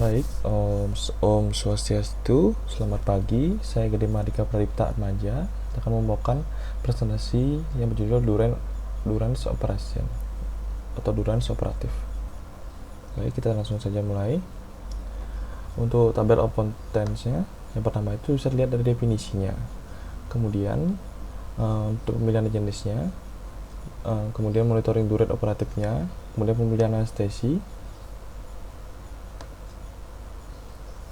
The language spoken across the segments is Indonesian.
Baik, Om Swastiastu, selamat pagi. Saya Gede Mardika Pradipta Atmaja akan membawakan presentasi yang berjudul Durance Operation atau Durance Operatif. Baik, kita langsung saja mulai. Untuk tabel of contents-nya, yang pertama itu bisa dilihat dari definisinya. Kemudian untuk pemilihan jenisnya, kemudian monitoring durate operatifnya, kemudian pemilihan anestesi.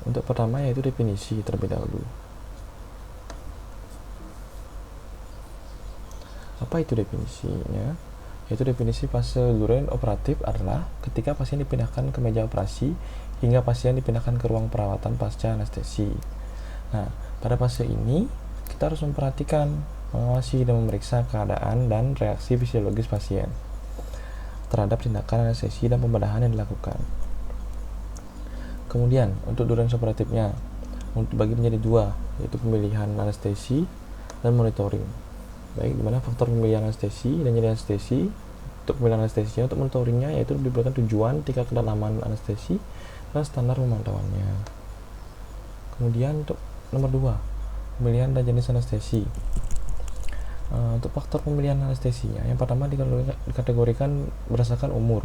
Untuk pertama yaitu definisi terlebih dahulu. Apa itu definisinya? Yaitu definisi fase durance operatif adalah ketika pasien dipindahkan ke meja operasi hingga pasien dipindahkan ke ruang perawatan pasca anestesi. Nah, pada fase ini kita harus memperhatikan, mengawasi dan memeriksa keadaan dan reaksi fisiologis pasien terhadap tindakan anestesi dan pembedahan yang dilakukan. Kemudian untuk durance operatifnya bagi menjadi dua, yaitu pemilihan anestesi dan monitoring. Baik, dimana faktor pemilihan anestesi dan jenis anestesi. Untuk pemilihan anestesinya, untuk monitoringnya yaitu diberikan tujuan, tingkat kedalaman anestesi, dan standar pemantauannya. Kemudian untuk nomor 2, pemilihan dan jenis anestesi. Untuk faktor pemilihan anestesinya, yang pertama dikategorikan berdasarkan umur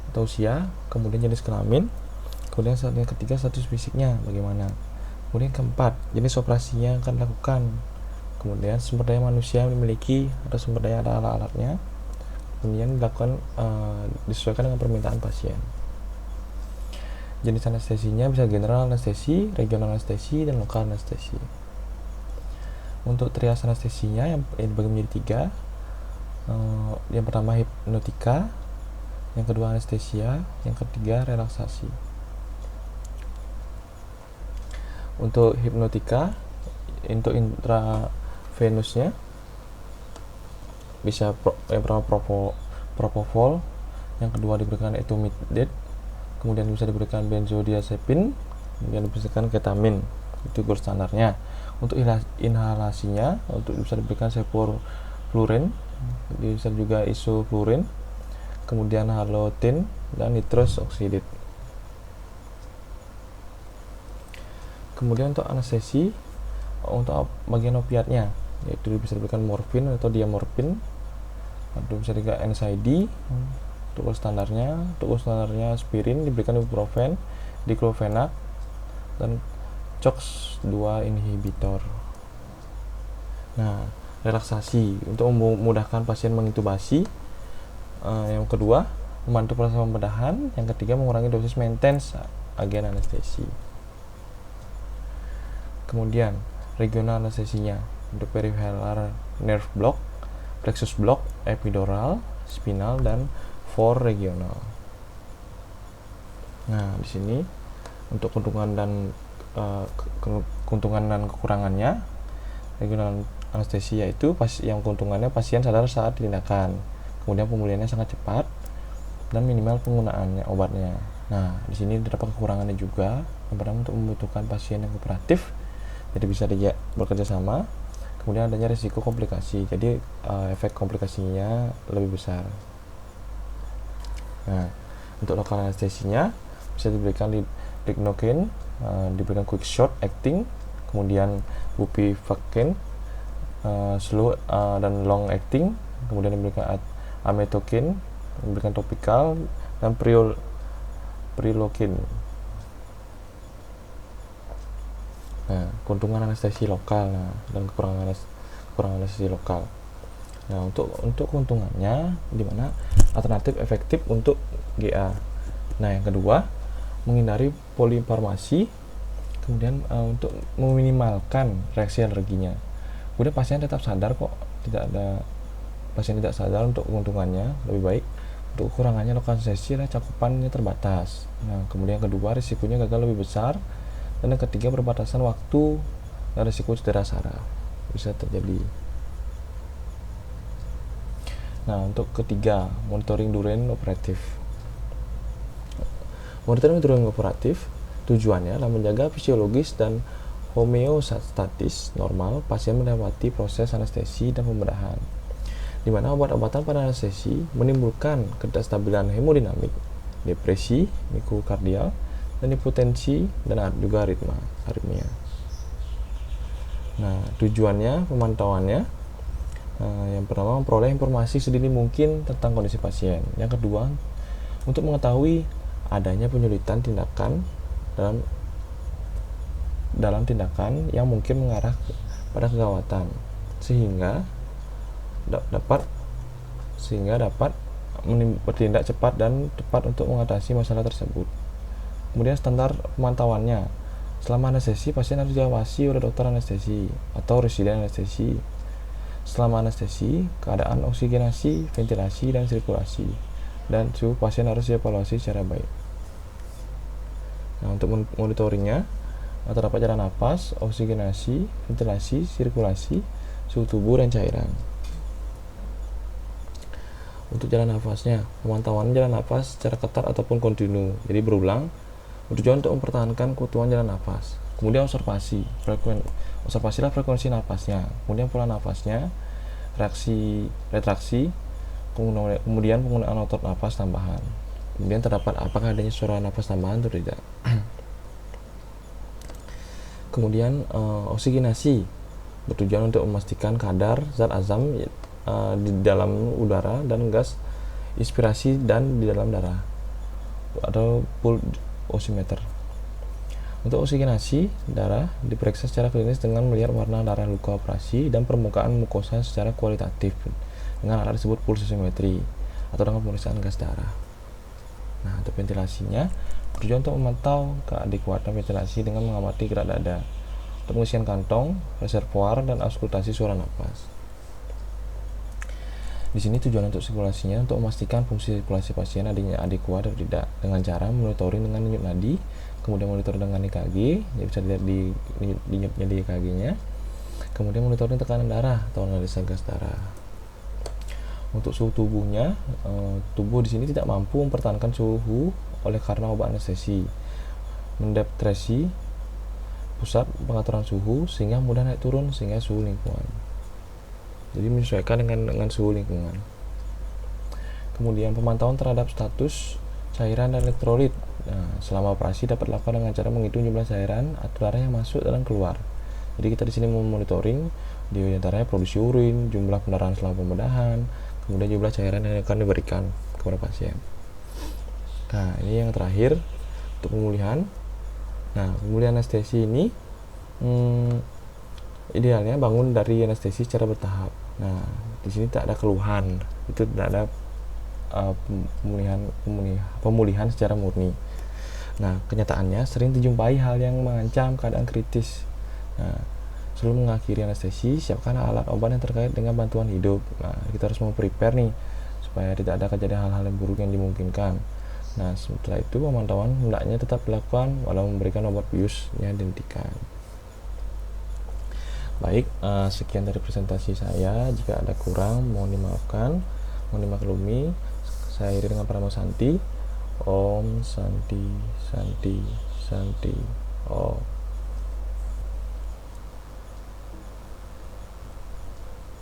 atau usia, kemudian jenis kelamin, kemudian yang ketiga status fisiknya bagaimana, kemudian keempat jenis operasinya yang akan dilakukan, kemudian sumber daya manusia yang dimiliki atau sumber daya ada alat-alatnya, kemudian dilakukan disesuaikan dengan permintaan pasien. Jenis anestesinya bisa general anestesi, regional anestesi, dan lokal anestesi. Untuk trias anestesinya yang dibagi menjadi 3, yang pertama hipnotika, yang kedua anestesia, yang ketiga relaksasi. Untuk hipnotika, untuk intravenusnya bisa yang pertama propofol, yang kedua diberikan etomidate, kemudian bisa diberikan benzodiazepin, kemudian diberikan ketamin, itu gold standarnya. Untuk inhalasinya bisa diberikan sevoflurin, bisa juga isoflurin, kemudian halotin dan nitrous oxide. Kemudian untuk anestesi, untuk bagian opiatnya yaitu bisa diberikan morfin atau diamorfin, atau bisa diberikan NSAID. Untuk standarnya aspirin, diberikan ibuprofen, diclofenac, dan COX-2 inhibitor. Nah, relaksasi untuk memudahkan pasien mengintubasi. Yang kedua, membantu proses pembedahan. Yang ketiga, mengurangi dosis maintenance agen anestesi. Kemudian regional anestesinya untuk peripheral nerve block, plexus block, epidural, spinal, dan regional. Nah, di sini untuk keuntungan dan kekurangannya, regional anestesi yaitu yang keuntungannya pasien sadar saat tindakan, kemudian pemulihannya sangat cepat, dan minimal penggunaannya obatnya. Nah, di sini terdapat kekurangannya juga. Yang pertama, untuk membutuhkan pasien yang kooperatif, jadi bisa bekerja sama. Kemudian adanya risiko komplikasi, jadi efek komplikasinya lebih besar. Nah, untuk lokal anestesinya bisa diberikan lignocaine, diberikan quick short acting, kemudian bupivacaine, slow dan long acting, kemudian diberikan ametocaine, diberikan topikal, dan prilocaine. Nah, keuntungan anestesi lokal dan kekurangan anestesi lokal. Nah, untuk keuntungannya, di mana alternatif efektif untuk GA. Nah, yang kedua, menghindari polifarmasi, kemudian untuk meminimalkan reaksi alerginya. Kemudian pasien tetap sadar kok, pasien tidak sadar. Untuk keuntungannya lebih baik. Untuk kekurangannya, lokal anestesi cakupannya terbatas. Nah, kemudian yang kedua, risikonya gagal lebih besar, dan yang ketiga, perbatasan waktu dan risiko cedera saraf bisa terjadi. Nah, untuk ketiga, monitoring durance operatif. Monitoring durance operatif tujuannya adalah menjaga fisiologis dan homeostatis normal pasien melewati proses anestesi dan pembedahan, di mana obat-obatan pada anestesi menimbulkan ketidakstabilan hemodinamik, depresi miokardial, dan hipotensi, dan juga aritmia. Nah, tujuannya pemantauannya, yang pertama memperoleh informasi sedini mungkin tentang kondisi pasien. Yang kedua, untuk mengetahui adanya penyulitan tindakan dalam tindakan yang mungkin mengarah pada kegawatan, sehingga dapat bertindak cepat dan tepat untuk mengatasi masalah tersebut. Kemudian standar pemantauannya, selama anestesi pasien harus diawasi oleh dokter anestesi atau residen anestesi. Selama anestesi, keadaan oksigenasi, ventilasi, dan sirkulasi, dan suhu pasien harus dievaluasi secara baik. Nah, untuk monitoringnya terdapat jalan napas, oksigenasi, ventilasi, sirkulasi, suhu tubuh, dan cairan. Untuk jalan nafasnya, pemantauan jalan nafas secara ketat ataupun kontinu, jadi berulang, bertujuan untuk mempertahankan keutuhan jalan nafas. Kemudian observasilah frekuensi nafasnya, kemudian pola nafasnya, retraksi, kemudian penggunaan otot nafas tambahan. Kemudian terdapat apakah adanya suara nafas tambahan atau tidak. Kemudian oksigenasi bertujuan untuk memastikan kadar zat azam di dalam udara dan gas inspirasi dan di dalam darah atau pulse oximeter. Untuk oksigenasi darah diperiksa secara klinis dengan melihat warna darah luka operasi dan permukaan mukosa secara kualitatif dengan alat disebut pulse oximetry atau dengan pemeriksaan gas darah. Nah, untuk ventilasinya bertujuan untuk memantau keadekuatan ventilasi dengan mengamati gerak dada, untuk pengisian kantong, reservoir, dan auskultasi suara napas. Di sini tujuan untuk sirkulasinya untuk memastikan fungsi sirkulasi pasien adanya adekuat atau tidak dengan cara monitoring dengan denyut nadi, kemudian monitor dengan EKG, ya bisa dilihat di denyutnya di EKG-nya, kemudian monitoring tekanan darah atau analisa gas darah. Untuk suhu tubuhnya, tubuh di sini tidak mampu mempertahankan suhu oleh karena obat anestesi, mendepresi pusat pengaturan suhu sehingga mudah naik turun sehingga suhu lingkungan. Jadi menyesuaikan dengan suhu lingkungan. Kemudian pemantauan terhadap status cairan dan elektrolit. Nah, selama operasi dapat dilakukan dengan cara menghitung jumlah cairan atau darah yang masuk dan keluar. Jadi kita di sini memonitoring di antaranya produksi urin, jumlah pendarahan selama pembedahan, kemudian jumlah cairan yang akan diberikan kepada pasien. Nah, ini yang terakhir untuk pemulihan. Nah, pemulihan anestesi ini idealnya bangun dari anestesi secara bertahap. Nah, di sini tak ada keluhan, itu tidak ada pemulihan secara murni. Nah, kenyataannya sering dijumpai hal yang mengancam keadaan kritis. Nah, sebelum mengakhiri anestesi, siapkan alat obat yang terkait dengan bantuan hidup. Nah, kita harus prepare nih supaya tidak ada kejadian hal-hal yang buruk yang dimungkinkan. Nah, setelah itu pemantauan hendaknya tetap dilakukan walau memberikan obat bius yang dihentikan. Baik, sekian dari presentasi saya. Jika ada kurang, mohon dimaafkan, mohon dimaklumi. Saya akhiri dengan Pranama Santi. Om Santi Santi Santi Om.